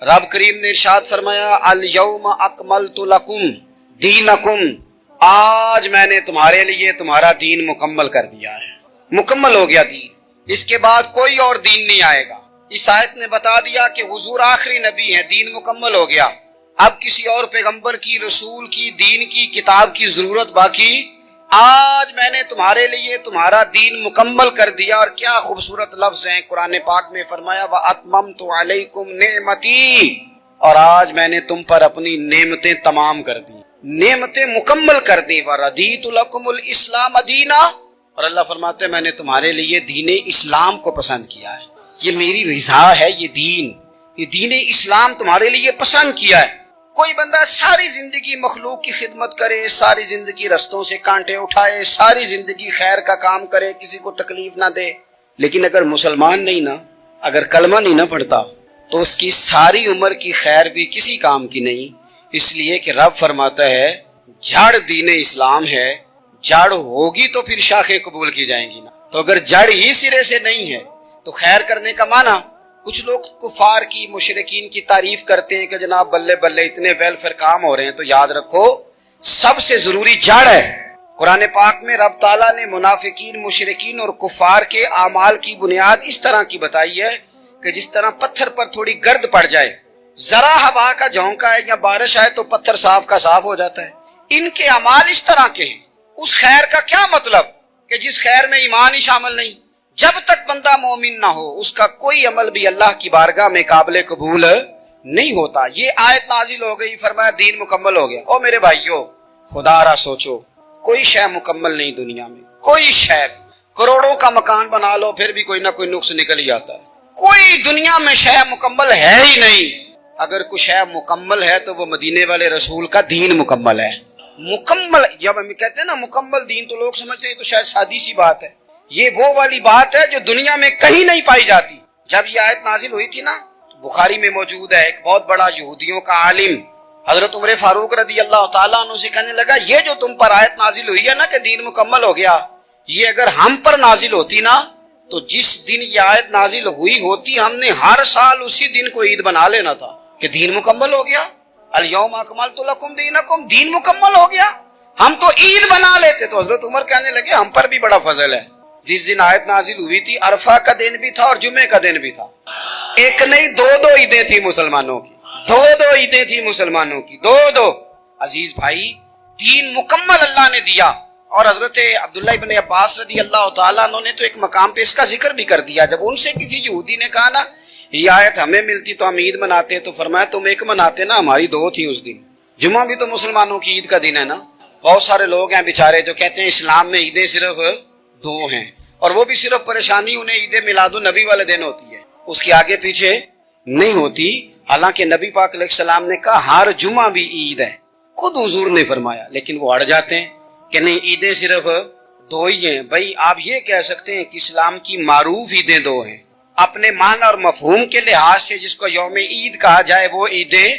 رب کریم نے ارشاد فرمایا الیوم اکملت لکم دینکم، آج میں نے تمہارے لیے تمہارا دین مکمل کر دیا ہے، مکمل ہو گیا دین، اس کے بعد کوئی اور دین نہیں آئے گا۔ اس آیت نے بتا دیا کہ حضور آخری نبی ہیں، دین مکمل ہو گیا، اب کسی اور پیغمبر کی، رسول کی، دین کی، کتاب کی ضرورت باقی، آج میں نے تمہارے لیے تمہارا دین مکمل کر دیا۔ اور کیا خوبصورت لفظ ہیں قرآن پاک میں، فرمایا وَأَتْمَمْتُ عَلَيْكُمْ نِعْمَتِي، اور آج میں نے تم پر اپنی نعمتیں تمام کر دی، نعمتیں مکمل کر دی۔ وَرَضِيتُ لَكُمُ الْإِسْلَامَ دِينًا، اور اللہ فرماتے ہیں میں نے تمہارے لیے دین اسلام کو پسند کیا ہے، یہ میری رضا ہے، یہ دین اسلام تمہارے لیے پسند کیا ہے۔ کوئی بندہ ساری زندگی مخلوق کی خدمت کرے، ساری زندگی رستوں سے کانٹے اٹھائے، ساری زندگی خیر کا کام کرے، کسی کو تکلیف نہ دے، لیکن اگر مسلمان نہیں نا، اگر کلمہ نہیں نہ پڑھتا تو اس کی ساری عمر کی خیر بھی کسی کام کی نہیں، اس لیے کہ رب فرماتا ہے جڑ دین اسلام ہے، جڑ ہوگی تو پھر شاخیں قبول کی جائیں گی نا، تو اگر جڑ ہی سرے سے نہیں ہے تو خیر کرنے کا معنی، کچھ لوگ کفار کی، مشرکین کی تعریف کرتے ہیں کہ جناب بلے بلے اتنے ویلفیئر کام ہو رہے ہیں، تو یاد رکھو سب سے ضروری جڑ ہے۔ قرآن پاک میں رب تعالیٰ نے منافقین، مشرکین اور کفار کے اعمال کی بنیاد اس طرح کی بتائی ہے کہ جس طرح پتھر پر تھوڑی گرد پڑ جائے، ذرا ہوا کا جھونکا ہے یا بارش آئے تو پتھر صاف کا صاف ہو جاتا ہے، ان کے اعمال اس طرح کے ہیں۔ اس خیر کا کیا مطلب کہ جس خیر میں ایمان ہی شامل نہیں، جب تک بندہ مومن نہ ہو اس کا کوئی عمل بھی اللہ کی بارگاہ میں قابل قبول نہیں ہوتا۔ یہ آیت نازل ہو گئی، فرمایا دین مکمل ہو گیا۔ او میرے بھائیو، خدا را سوچو، کوئی شے مکمل نہیں دنیا میں، کوئی شے، کروڑوں کا مکان بنا لو پھر بھی کوئی نہ کوئی نقص نکل ہی آتا ہے، کوئی دنیا میں شے مکمل ہے ہی نہیں۔ اگر کوئی شے مکمل ہے تو وہ مدینے والے رسول کا دین مکمل ہے۔ مکمل، جب ہم کہتے ہیں نا مکمل دین، تو لوگ سمجھتے ہیں تو شاید سادی سی بات ہے، یہ وہ والی بات ہے جو دنیا میں کہیں نہیں پائی جاتی۔ جب یہ آیت نازل ہوئی تھی نا، بخاری میں موجود ہے، ایک بہت بڑا یہودیوں کا عالم حضرت عمر فاروق رضی اللہ تعالیٰ عنہ سے کہنے لگا یہ جو تم پر آیت نازل ہوئی ہے نا کہ دین مکمل ہو گیا، یہ اگر ہم پر نازل ہوتی نا تو جس دن یہ آیت نازل ہوئی ہوتی ہم نے ہر سال اسی دن کو عید بنا لینا تھا کہ دین مکمل ہو گیا، الیوم اکملت لکم دینکم، دین مکمل ہو گیا، ہم تو عید بنا لیتے۔ تو حضرت عمر کہنے لگے ہم پر بھی بڑا فضل ہے، جس دن آیت نازل ہوئی تھی عرفہ کا دن بھی تھا اور جمعے کا دن بھی تھا، ایک نہیں دو عیدیں تھی مسلمانوں کی، دو عیدیں تھی مسلمانوں کی، دو۔ عزیز بھائی، دین مکمل اللہ نے دیا۔ اور حضرت عبداللہ ابن عباس رضی اللہ تعالیٰ عنہ نے تو ایک مقام پہ اس کا ذکر بھی کر دیا، جب ان سے کسی یہودی نے کہا نا یہ آیت ہمیں ملتی تو ہم عید مناتے، تو فرمایا تم ایک مناتے نا، ہماری دو تھی اس دن۔ جمعہ بھی تو مسلمانوں کی عید کا دن ہے نا۔ بہت سارے لوگ ہیں بیچارے جو کہتے ہیں اسلام میں عیدیں صرف دو ہیں، اور وہ بھی صرف پریشانی انہیں عید میلاد النبی والے دن ہوتی ہے، اس کے آگے پیچھے نہیں ہوتی، حالانکہ نبی پاک علیہ السلام نے کہا ہر جمعہ بھی عید ہے، خود حضور نے فرمایا، لیکن وہ اڑ جاتے ہیں کہ نہیں عیدیں صرف دو ہی ہیں۔ بھائی آپ یہ کہہ سکتے ہیں کہ اسلام کی معروف عیدیں دو ہیں، اپنے معنی اور مفہوم کے لحاظ سے جس کو یوم عید کہا جائے وہ عیدیں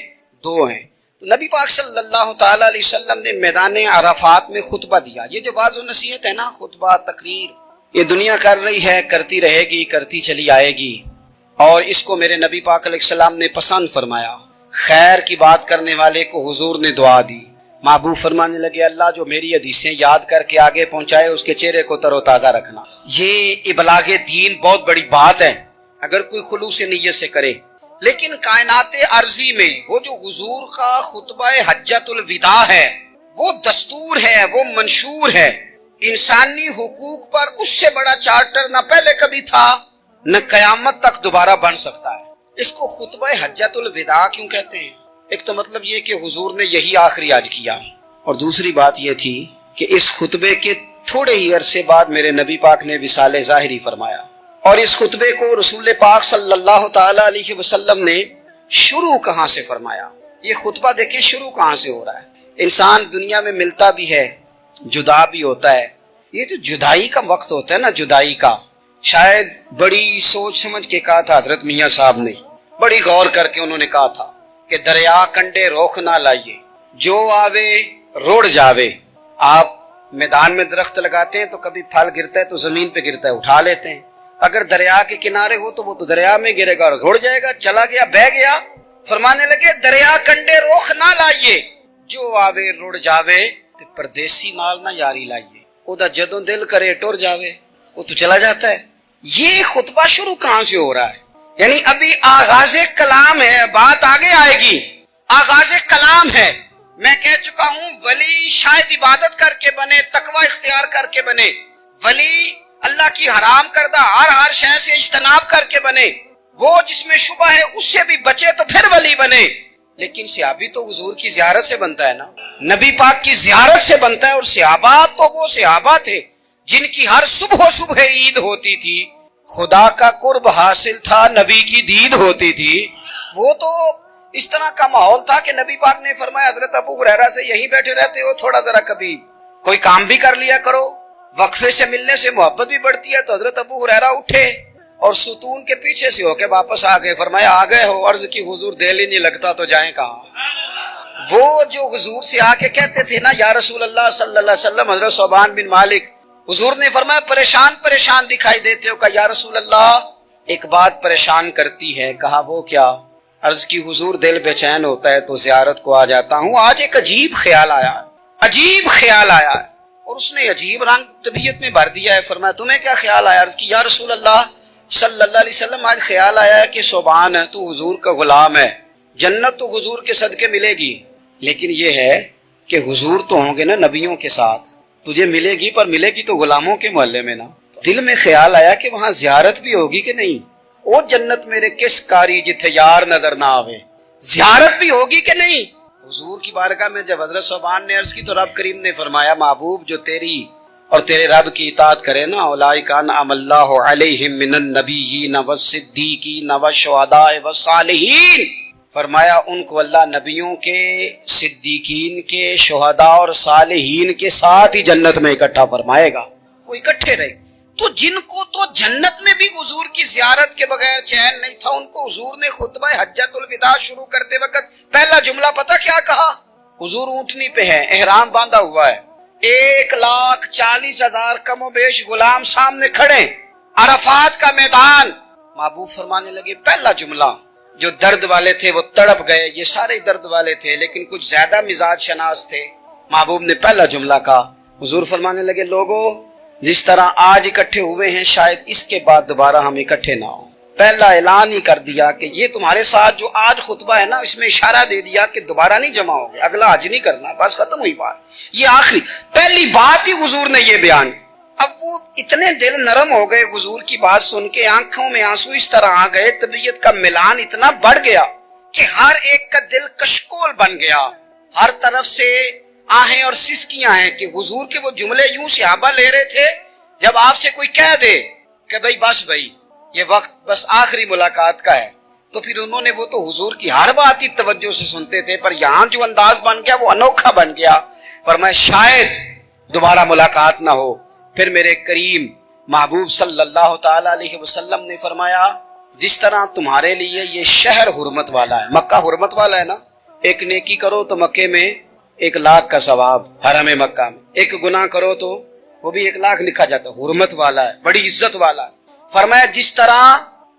دو ہیں۔ نبی پاک صلی اللہ تعالیٰ علیہ وسلم نے میدان عرفات میں خطبہ دیا۔ یہ جو واعظ و نصیحت ہے نا، خطبہ، تقریر، یہ دنیا کر رہی ہے، کرتی رہے گی، کرتی چلی آئے گی، اور اس کو میرے نبی پاک علیہ السلام نے پسند فرمایا۔ خیر کی بات کرنے والے کو حضور نے دعا دی، محبوب فرمانے لگے اللہ جو میری حدیثیں یاد کر کے آگے پہنچائے اس کے چہرے کو تر و تازہ رکھنا۔ یہ ابلاغ دین بہت بڑی بات ہے اگر کوئی خلوص نیت سے کرے، لیکن کائنات ارضی میں وہ جو حضور کا خطبہ حجۃ الوداع ہے، وہ دستور ہے، وہ منشور ہے، انسانی حقوق پر اس سے بڑا چارٹر نہ پہلے کبھی تھا نہ قیامت تک دوبارہ بن سکتا ہے۔ اس کو خطبہ حجۃ الوداع کیوں کہتے ہیں؟ ایک تو مطلب یہ کہ حضور نے یہی آخری حج کیا، اور دوسری بات یہ تھی کہ اس خطبے کے تھوڑے ہی عرصے بعد میرے نبی پاک نے وصال ظاہری فرمایا، اور اس خطبے کو رسول پاک صلی اللہ تعالی علیہ وسلم نے شروع کہاں سے فرمایا؟ یہ خطبہ دیکھیں شروع کہاں سے ہو رہا ہے۔ انسان دنیا میں ملتا بھی ہے، جدا بھی ہوتا ہے، یہ جو جدائی کا وقت ہوتا ہے نا، جدائی کا، شاید بڑی سوچ سمجھ کے کہا تھا حضرت میاں صاحب نے، بڑی غور کر کے انہوں نے کہا تھا کہ دریا کنڈے روخ نہ لائیے، جو آوے روڑ جاوے۔ آپ میدان میں درخت لگاتے ہیں تو کبھی پھل گرتا ہے تو زمین پہ گرتا ہے، اٹھا لیتے ہیں، اگر دریا کے کنارے ہو تو وہ تو دریا میں گرے گا اور رڑ جائے گا، چلا گیا، بہہ گیا، فرمانے لگے دریا کنڈے روخ نہ لائیے، جو آوے رڑ جاوے تے پردیسی نال نہ یاری لائیے، او دا جدوں دل کرے ٹر جاوے وہ تو چلا جاتا ہے۔ یہ خطبہ شروع کہاں سے ہو رہا ہے؟ یعنی ابھی آغاز کلام ہے، بات آگے آئے گی، آغاز کلام ہے۔ میں کہہ چکا ہوں ولی شاید عبادت کر کے بنے، تقوی اختیار کر کے بنے، ولی اللہ کی حرام کردہ ہر شے سے اجتناب کر کے بنے، وہ جس میں شبہ ہے اس سے بھی بچے تو پھر ولی بنے۔ لیکن صحابی تو حضور کی زیارت سے بنتا ہے نا، نبی پاک کی زیارت سے بنتا ہے، اور صحابہ تو وہ صحابہ تھے جن کی ہر صبح عید ہوتی تھی، خدا کا قرب حاصل تھا، نبی کی دید ہوتی تھی۔ وہ تو اس طرح کا ماحول تھا کہ نبی پاک نے فرمایا حضرت ابو ہریرہ سے یہیں بیٹھے رہتے ہو، تھوڑا ذرا کبھی کوئی کام بھی کر لیا کرو، وقفے سے ملنے سے محبت بھی بڑھتی ہے۔ تو حضرت ابو ہریرہ اٹھے اور ستون کے پیچھے سے ہو کے واپس آ گئے، فرمایا آ گئے ہو، عرض کی حضور دل ہی نہیں لگتا تو جائیں کہاں۔ وہ جو حضور سے آ کے کہتے تھے نا یا رسول اللہ صلی اللہ علیہ وسلم، حضرت صوبان بن مالک، حضور نے فرمایا پریشان دکھائی دیتے ہو، کہا یا رسول اللہ ایک بات پریشان کرتی ہے، کہا وہ کیا؟ عرض کی حضور دل بے چین ہوتا ہے تو زیارت کو آ جاتا ہوں، آج ایک عجیب خیال آیا ہے، اور اس نے عجیب رنگ طبیعت میں بھر دیا ہے۔ فرمایا تمہیں کیا خیال آیا؟ عرض کی یا رسول اللہ صلی اللہ علیہ وسلم آج خیال آیا ہے کہ صوبان ہے تو حضور کا غلام ہے، جنت تو حضور کے صدقے ملے گی، لیکن یہ ہے کہ حضور تو ہوں گے نا نبیوں کے ساتھ، تجھے ملے گی پر ملے گی تو غلاموں کے محلے میں نا۔ دل میں خیال آیا کہ وہاں زیارت بھی ہوگی کہ نہیں، او جنت میرے کس کاری جتھے یار نظر نہ آوے، زیارت بھی ہوگی کہ نہیں۔ حضور کی بارگاہ میں جب حضرت صوبان نے عرض کی تو رب کریم نے فرمایا محبوب جو تیری اور تیرے رب کی اطاعت کرے نا، اولئک انعم اللہ علیہم من النبیین والصدیقین والشہداء والصالحین، فرمایا ان کو اللہ نبیوں کے، صدیقین کے، شہداء اور صالحین کے ساتھ ہی جنت میں اکٹھا فرمائے گا، وہ اکٹھے رہے۔ تو جن کو تو جنت میں بھی حضور کی زیارت کے بغیر چین نہیں تھا، ان کو حضور نے خطبہ حجۃ الوداع شروع کرتے وقت پہلا جملہ پتہ کیا کہا؟ حضور اونٹنی پہ ہے، احرام باندھا ہوا ہے، 1,40,000 کم و بیش غلام سامنے کھڑے، عرفات کا میدان۔ محبوب فرمانے لگے پہلا جملہ، جو درد والے تھے وہ تڑپ گئے، یہ سارے درد والے تھے لیکن کچھ زیادہ مزاج شناس تھے۔ محبوب نے پہلا جملہ کہا، حضور فرمانے لگے لوگو جس طرح آج اکٹھے ہوئے ہیں شاید اس کے بعد دوبارہ ہم اکٹھے نہ ہوں۔ پہلا اعلان ہی کر دیا کہ یہ تمہارے ساتھ جو آج خطبہ ہے نا، اس میں اشارہ دے دیا کہ دوبارہ نہیں جمع ہوگے، اگلا حج نہیں کرنا، بس ختم ہوئی بات، یہ آخری پہلی بات ہی حضور نے یہ بیان۔ اب وہ اتنے دل نرم ہو گئے حضور کی بات سن کے، آنکھوں میں آنسو اس طرح آ گئے، طبیعت کا ملان اتنا بڑھ گیا کہ ہر ایک کا دل کشکول بن گیا، ہر طرف سے آہیں اور سسکیاں ہیں کہ حضور کے وہ جملے یوں صحابہ لے رہے تھے جب آپ سے کوئی کہہ دے کہ بھائی یہ وقت بس آخری ملاقات کا ہے، تو پھر انہوں نے وہ تو حضور کی ہر بات ہی توجہ سے سنتے تھے، پر یہاں جو انداز بن گیا وہ انوکھا بن گیا۔ فرمایا شاید دوبارہ ملاقات نہ ہو۔ پھر میرے کریم محبوب صلی اللہ تعالی علیہ وسلم نے فرمایا جس طرح تمہارے لیے یہ شہر حرمت والا ہے، مکہ حرمت والا ہے نا، ایک نیکی کرو تو مکے میں 1,00,000 کا ثواب، حرم مکہ میں ایک گناہ کرو تو وہ بھی 1,00,000 لکھا جاتا ہے، حرمت والا ہے، بڑی عزت والا ہے۔ فرمایا جس طرح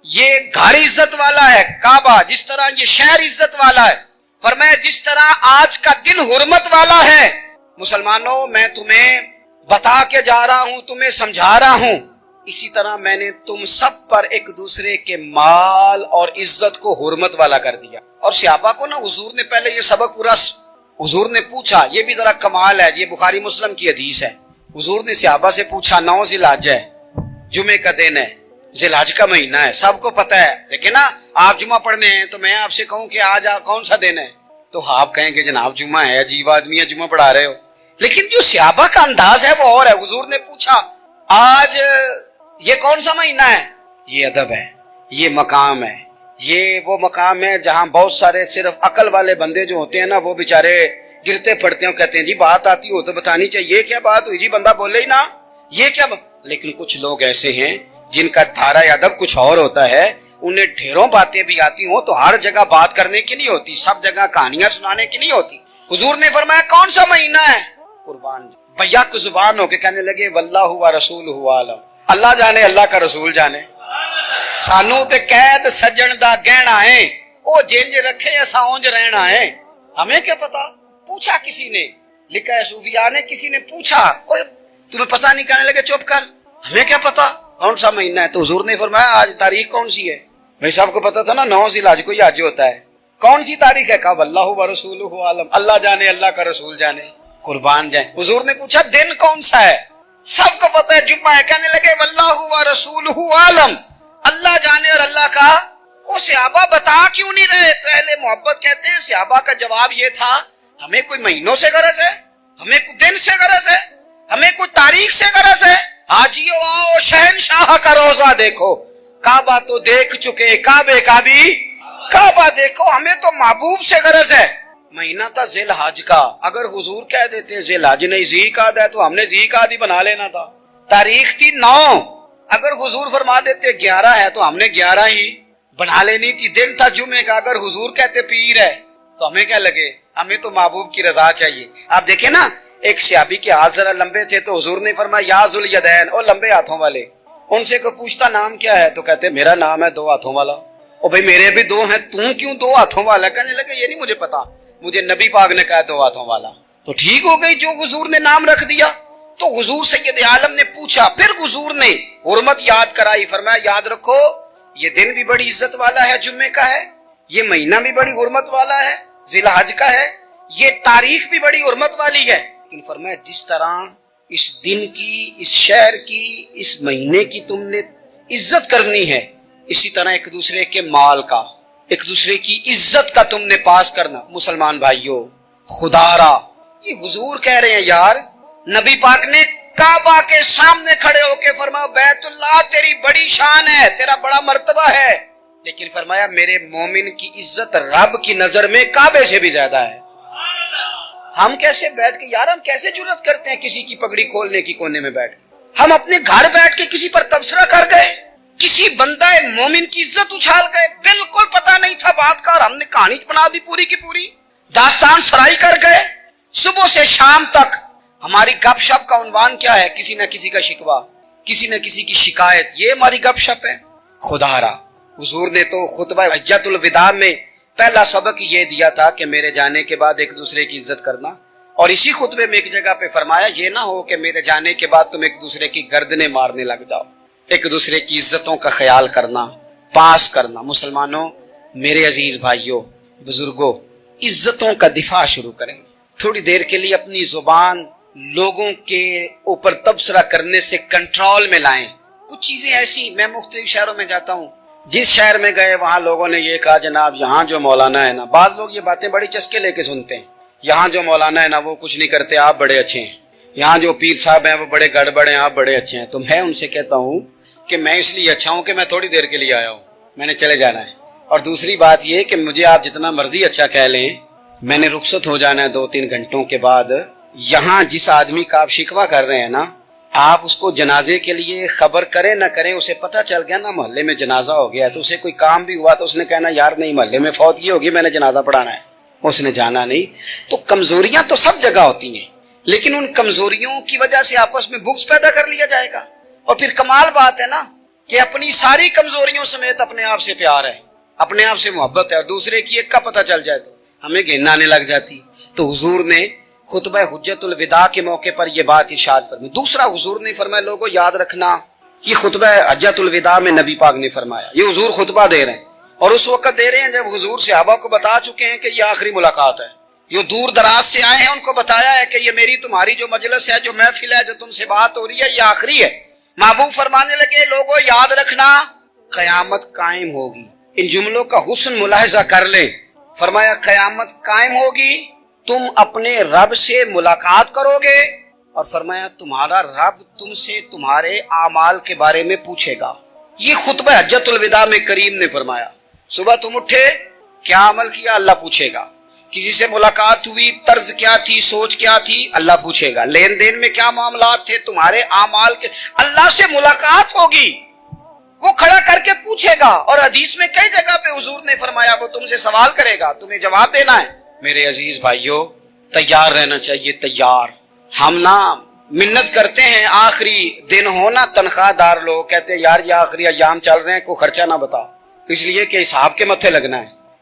یہ گھر عزت والا ہے کعبہ، جس طرح یہ شہر عزت والا ہے، فرمایا جس طرح آج کا دن حرمت والا ہے، مسلمانوں میں تمہیں بتا کے جا رہا ہوں، تمہیں سمجھا رہا ہوں، اسی طرح میں نے تم سب پر ایک دوسرے کے مال اور عزت کو حرمت والا کر دیا۔ اور صحابہ کو نا حضور نے پہلے یہ سبق پورا، حضور نے پوچھا، یہ بھی ذرا کمال ہے، یہ بخاری مسلم کی حدیث ہے، حضور نے صحابہ سے پوچھا 9 ذی الحج ہے، جمعے کا دن ہے، ذی الحج کا مہینہ ہے، سب کو پتہ ہے، لیکن نا آپ جمعہ پڑھنے ہیں تو میں آپ سے کہوں کہ آج کون سا دن ہے تو آپ کہیں کہ جناب جمعہ ہے، عجیب آدمی ہے جمعہ پڑھا رہے ہو، لیکن جو صحابہ کا انداز ہے وہ اور ہے۔ حضور نے پوچھا آج یہ کون سا مہینہ ہے؟ یہ ادب ہے، یہ مقام ہے، یہ وہ مقام ہے جہاں بہت سارے صرف عقل والے بندے جو ہوتے ہیں نا وہ بیچارے گرتے پڑتے ہیں، کہتے ہیں جی بات آتی ہو تو بتانی چاہیے، یہ کیا بات ہوئی جی، بندہ بولے ہی نا، یہ کیا لیکن کچھ لوگ ایسے ہیں جن کا دھارا ادب کچھ اور ہوتا ہے، انہیں ڈھیروں باتیں بھی آتی ہوں تو ہر جگہ بات کرنے کی نہیں ہوتی، سب جگہ کہانیاں سنانے کی نہیں ہوتی۔ حضور نے فرمایا کون سا مہینہ ہے؟ قربان بھیا کو زبان ہو کے کہنے لگے واللہ و رسولہ عالم، اللہ جانے اللہ کا رسول جانے، سانو تے قید سجن دا گہنا ہے، وہ جینج رکھے ایسا اونج رہنا ہے، ہمیں کیا پتا؟ پوچھا کسی نے، لکھا ہے صوفیاء نے، کسی نے پوچھا، تمہیں پتا نہیں، کہنے لگے چپ کر، ہمیں کیا پتا کون سا مہینہ ہے؟ تو حضور نے فرمایا آج تاریخ کون سی ہے؟ بھائی صاحب کو پتا تھا نا 9 ذی الحج کو یہ حج ہوتا ہے، کون سی تاریخ ہے؟ کہا واللہ ورسولہ عالم، اللہ جانے، اللہ کا رسول جانے، قربان جائیں۔ حضور نے پوچھا دن کون سا ہے؟ سب کو پتا ہے جمعہ ہے، کہنے لگے واللہ ورسولہ عالم، اللہ جانے اور اللہ کا۔ وہ صحابہ بتا کیوں نہیں رہے؟ تو اہل محبت کہتے ہیں صحابہ کا جواب یہ تھا ہمیں کوئی مہینوں سے غرض ہے، ہمیں کوئی دن سے غرض ہے، ہمیں کوئی تاریخ سے غرض ہے؟ حاجیو آؤ شہنشاہ کا روزہ دیکھو، کعبہ تو دیکھ چکے، کعبے کا بھی کعبہ دیکھو، ہمیں تو محبوب سے غرض ہے۔ مہینہ تھا ذی الحج کا، اگر حضور کہہ دیتے ذی الحج نہیں ذی قعد ہے تو ہم نے ذی قعد ہی بنا لینا تھا۔ تاریخ تھی 9، اگر حضور فرما دیتے 11 ہے تو ہم نے 11 ہی بنا لینی تھی۔ دن تھا جمعے کا، اگر حضور کہتے پیر ہے تو ہمیں کیا لگے؟ ہمیں تو محبوب کی رضا چاہیے۔ آپ دیکھیں نا، ایک صحابی کے ہاتھ ذرا لمبے تھے تو حضور نے فرمایا یا ذوالیدین، او لمبے ہاتھوں والے۔ ان سے کوئی پوچھتا نام کیا ہے تو کہتے میرا نام ہے 2 ہاتھوں والا۔ او بھائی میرے بھی 2 ہیں، تم کیوں 2 ہاتھوں والا؟ کہنے لگے یہ نہیں مجھے پتا، مجھے نبی پاک نے کہا 2 ہاتھوں والا۔ تو ٹھیک ہو گئی جو حضور نے نام رکھ دیا۔ تو حضور سید عالم نے پوچھا، پھر حضور نے حرمت یاد کرائی، فرمایا یاد رکھو یہ دن بھی بڑی عزت والا ہے، جمعے کا ہے، یہ مہینہ بھی بڑی حرمت والا ہے، ذی الحج کا ہے، یہ تاریخ بھی بڑی حرمت والی ہے۔ لیکن فرمایا جس طرح اس دن کی، اس شہر کی، اس مہینے کی تم نے عزت کرنی ہے، اسی طرح ایک دوسرے کے مال کا، ایک دوسرے کی عزت کا تم نے پاس کرنا۔ مسلمان بھائیوں، خدا را یہ حضور کہہ رہے ہیں یار، نبی پاک نے کعبہ کے سامنے کھڑے ہو کے فرمایا بیت اللہ تیری بڑی شان ہے، تیرا بڑا مرتبہ ہے، لیکن فرمایا میرے مومن کی عزت رب کی نظر میں کعبے سے بھی زیادہ ہے۔ ہم کیسے بیٹھ کے یار، ہم کیسے جرات کرتے ہیں کسی کی پگڑی کھولنے کی کونے میں بیٹھ؟ ہم اپنے گھر بیٹھ کے کسی پر تبصرہ کر گئے، کسی بندہ مومن کی عزت اچھال گئے، بالکل پتہ نہیں تھا بات کا اور ہم نے کہانی بنا دی پوری کی پوری، داستان سرائی کر گئے۔ صبح سے شام تک ہماری گپ شپ کا عنوان کیا ہے؟ کسی نہ کسی کا شکوہ، کسی نہ کسی کی شکایت، یہ ہماری گپ شپ ہے۔ خدا را حضور نے تو خطبہ حجۃ الوداع میں پہلا سبق یہ دیا تھا کہ میرے جانے کے بعد ایک دوسرے کی عزت کرنا، اور اسی خطبے میں ایک جگہ پہ فرمایا یہ نہ ہو کہ میرے جانے کے بعد تم ایک دوسرے کی گردنیں مارنے لگ جاؤ، ایک دوسرے کی عزتوں کا خیال کرنا، پاس کرنا۔ مسلمانوں، میرے عزیز بھائیوں، بزرگوں، عزتوں کا دفاع شروع کریں۔ تھوڑی دیر کے لیے اپنی زبان لوگوں کے اوپر تبصرہ کرنے سے کنٹرول میں لائیں۔ کچھ چیزیں ایسی، میں مختلف شہروں میں جاتا ہوں، جس شہر میں گئے وہاں لوگوں نے یہ کہا جناب یہاں جو مولانا ہے نا، بعض لوگ یہ باتیں بڑی چسکے لے کے سنتے ہیں، یہاں جو مولانا ہے نا وہ کچھ نہیں کرتے، آپ بڑے اچھے ہیں، یہاں جو پیر صاحب ہیں وہ بڑے گڑبڑ ہیں، آپ بڑے اچھے ہیں۔ تو میں ان سے کہتا ہوں کہ میں اس لیے اچھا ہوں کہ میں تھوڑی دیر کے لیے آیا ہوں، میں نے چلے جانا ہے، اور دوسری بات یہ کہ مجھے آپ جتنا مرضی اچھا کہہ لیں، میں نے رخصت ہو جانا ہے 2-3 گھنٹوں کے بعد۔ یہاں جس آدمی کا آپ شکوہ کر رہے ہیں نا، آپ اس کو جنازے کے لیے خبر کریں نہ کریں، اسے پتہ چل گیا نا محلے میں جنازہ ہو گیا ہے، تو اسے کوئی کام بھی ہوا تو اس نے کہنا یار نہیں محلے میں فوتگی ہوگی، میں نے جنازہ پڑھانا ہے، اس نے جانا نہیں۔ تو کمزوریاں تو سب جگہ ہوتی ہیں، لیکن ان کمزوریوں کی وجہ سے آپس میں بغض پیدا کر لیا جائے گا، اور پھر کمال بات ہے نا کہ اپنی ساری کمزوریوں سمیت اپنے آپ سے پیار ہے، اپنے آپ سے محبت ہے، اور دوسرے کی ایک کا پتہ چل جائے تو ہمیں گھن آنے لگ جاتی۔ تو حضور نے خطبہ حجۃ الوداع کے موقع پر یہ بات ارشاد فرمائی۔ دوسرا حضور نے فرمایا لوگوں یاد رکھنا، یہ خطبہ حجۃ الوداع میں نبی پاک نے فرمایا، یہ حضور خطبہ دے رہے ہیں، اور اس وقت دے رہے ہیں جب حضور صحابہ کو بتا چکے ہیں کہ یہ آخری ملاقات ہے، جو دور دراز سے آئے ہیں ان کو بتایا ہے کہ یہ میری تمہاری جو مجلس ہے، جو محفل ہے، جو تم سے بات ہو رہی ہے، یہ آخری ہے۔ محبوب فرمانے لگے لوگوں یاد رکھنا قیامت قائم ہوگی۔ ان جملوں کا حسن ملاحظہ کر لیں، فرمایا قیامت قائم ہوگی، تم اپنے رب سے ملاقات کرو گے، اور فرمایا تمہارا رب تم سے تمہارے اعمال کے بارے میں پوچھے گا۔ یہ خطبہ حجۃ الوداع میں کریم نے فرمایا، صبح تم اٹھے کیا عمل کیا، اللہ پوچھے گا، کسی سے ملاقات ہوئی، طرز کیا تھی، سوچ کیا تھی، اللہ پوچھے گا، لین دین میں کیا معاملات تھے، تمہارے اعمال کے، اللہ سے ملاقات ہوگی، وہ کھڑا کر کے پوچھے گا۔ اور حدیث میں کئی جگہ پہ حضور نے فرمایا وہ تم سے سوال کرے گا، تمہیں جواب دینا ہے۔ میرے عزیز بھائیوں، تیار رہنا چاہیے، تیار۔ ہم نا منت کرتے ہیں آخری دن ہونا، تنخواہ دار لوگ کہتے ہیں یار یہ آخری ایام چل رہے ہیں، کوئی خرچہ نہ بتا، اس لیے کہ حساب کے متھے لگنا ہے،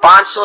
500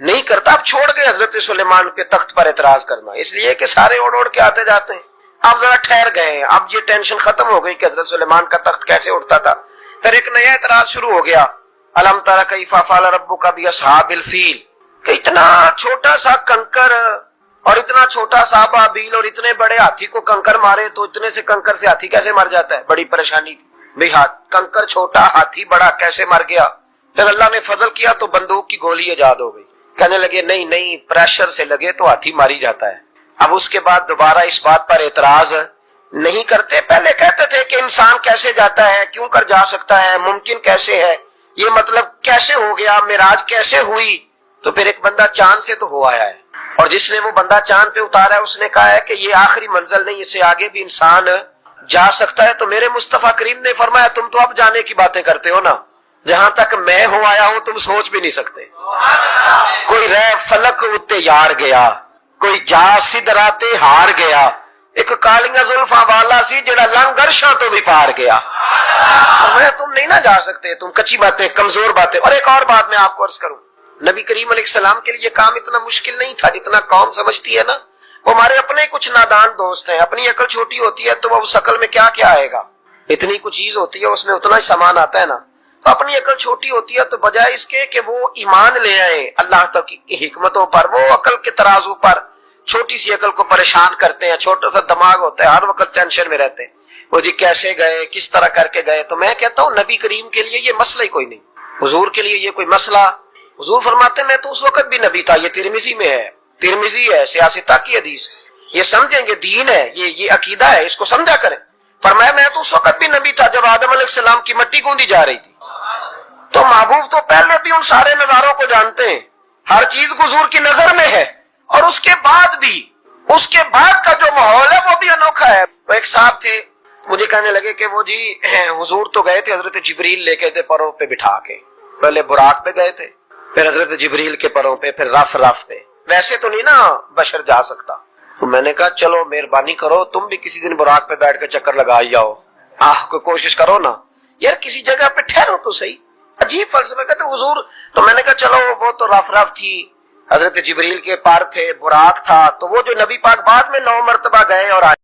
نہیں کرتا. اب چھوڑ گئے حضرت سلیمان کے تخت پر اعتراض کرنا، اس لیے کہ سارے اوڑ کے آتے جاتے ہیں. اب ذرا ٹھہر گئے، اب یہ ٹینشن ختم ہو گئی کہ حضرت سلیمان کا تخت کیسے اٹھتا تھا. پھر ایک نیا اعتراض شروع ہو گیا. الم تر کیف فعل ربک باصحاب الفیل، کہ اتنا چھوٹا سا کنکر اور اتنا چھوٹا سا ابابیل اور اتنے بڑے ہاتھی کو کنکر مارے تو اتنے سے کنکر سے ہاتھی کیسے مر جاتا ہے؟ بڑی پریشانی بھئی، کنکر چھوٹا ہاتھی بڑا کیسے مر گیا؟ پھر اللہ نے فضل کیا تو بندوق کی گولی ایجاد ہو گئی. کہنے لگے نہیں پریشر سے لگے تو ہاتھی ماری جاتا ہے. اب اس کے بعد دوبارہ اس بات پر اعتراض نہیں کرتے. پہلے کہتے تھے کہ انسان کیسے جاتا ہے، کیوں کر جا سکتا ہے، ممکن کیسے ہے، یہ مطلب کیسے ہو گیا، معراج کیسے ہوئی. تو پھر ایک بندہ چاند سے تو ہو آیا ہے، اور جس نے وہ بندہ چاند پہ اتارا ہے اس نے کہا ہے کہ یہ آخری منزل نہیں، اس سے آگے بھی انسان جا سکتا ہے. تو میرے مصطفیٰ کریم نے فرمایا تم تو اب جانے کی باتیں کرتے ہو نا، جہاں تک میں ہو آیا ہوں تم سوچ بھی نہیں سکتے. کوئی رہ فلک اتے یار گیا، کوئی جا سدراتے ہار گیا، ایک کالیاں زلفاں والا سی جڑا لنگرشاں تو بھی پار گیا. میں تم نہیں نہ جا سکتے، تم کچی باتیں، کمزور باتیں. اور ایک اور بات میں آپ کو عرض کروں، نبی کریم علیہ السلام کے لیے یہ کام اتنا مشکل نہیں تھا جتنا قوم سمجھتی ہے نا. وہ ہمارے اپنے کچھ نادان دوست ہیں، اپنی عقل چھوٹی ہوتی ہے تو وہ اس عقل میں کیا کیا آئے گا، اتنی کچھ چیز ہوتی ہے اس میں اتنا ہی سامان آتا ہے نا. تو اپنی عقل چھوٹی ہوتی ہے تو بجائے اس کے کہ وہ ایمان لے آئے اللہ تک کی حکمتوں پر، وہ عقل کے ترازو پر چھوٹی سی عقل کو پریشان کرتے ہیں. چھوٹا سا دماغ ہوتا ہے، ہر وقت ٹینشن میں رہتے ہیں، وہ جی کیسے گئے، کس طرح کر کے گئے. تو میں کہتا ہوں نبی کریم کے لیے یہ مسئلہ ہی کوئی نہیں، حضور کے لیے یہ کوئی مسئلہ. حضور فرماتے ہیں میں تو اس وقت بھی نبی تھا. یہ ترمذی میں ہے، ترمذی ہے، سیاستہ کی حدیث. یہ سمجھیں گے دین ہے، یہ عقیدہ ہے، اس کو سمجھا کریں. فرمایا میں تو اس وقت بھی نبی تھا جب آدم علیہ السلام کی مٹی گوندی جا رہی تھی. تو محبوب تو پہلے بھی ان سارے نظاروں کو جانتے ہیں، ہر چیز حضور کی نظر میں ہے. اور اس کے بعد بھی، اس کے بعد کا جو ماحول ہے وہ بھی انوکھا ہے. وہ ایک صاحب تھے، مجھے کہنے لگے کہ وہ جی حضور تو گئے تھے حضرت جبریل لے کے تھے پروں پہ بٹھا کے، پہلے براق پہ گئے تھے، پھر حضرت جبریل کے پروں پہ، پھر رف پہ. ویسے تو نہیں نا بشر جا سکتا. تو میں نے کہا چلو مہربانی کرو تم بھی کسی دن براق پہ بیٹھ کے چکر لگا ہی جاؤ، کوئی کوشش کرو نا یار، کسی جگہ پہ ٹھہرو تو صحیح. عجیب فلسفہ. کہتے حضور، تو میں نے کہا چلو وہ تو رف تھی، حضرت جبریل کے پر تھے، براق تھا. تو وہ جو نبی پاک بعد میں 9 مرتبہ گئے اور آئے